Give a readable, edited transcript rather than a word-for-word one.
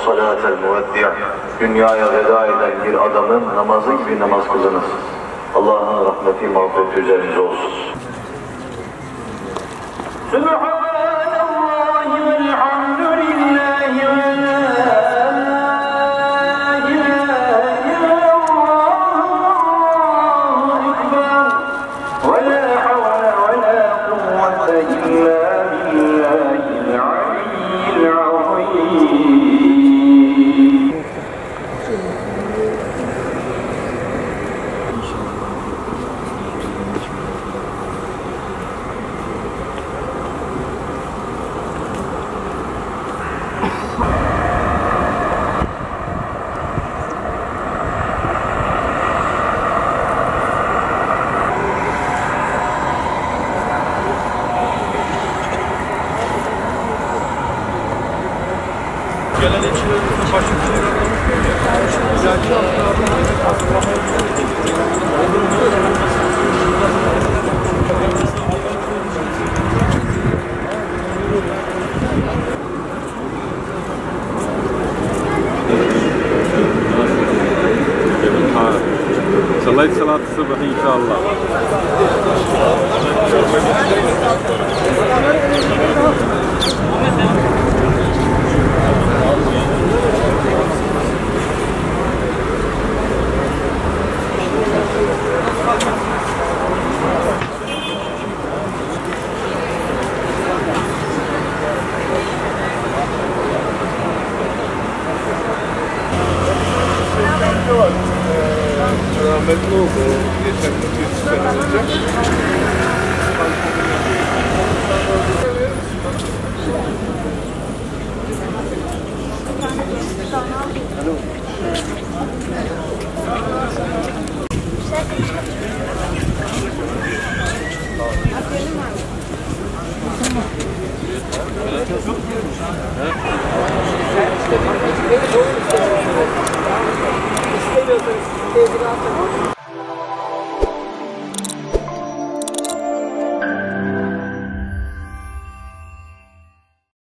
salatel muveddi'. Dünyaya veda eden bir adamın namazı gibi namaz kılınız. Allah'ın rahmeti, mağfireti üzerinize olsun. Subhanallahi velhamdülillahi ve la ilahe illallah ekber ve la havle ve la kuvvete illa billahil aliyyil azim. Gelen içilerimizde başlıkları ilaki haftalarında yemek hazırlamaya صليت صلاة الصبح إن شاء الله. rahmetli oldu. Geçen bir sene önce. Alo.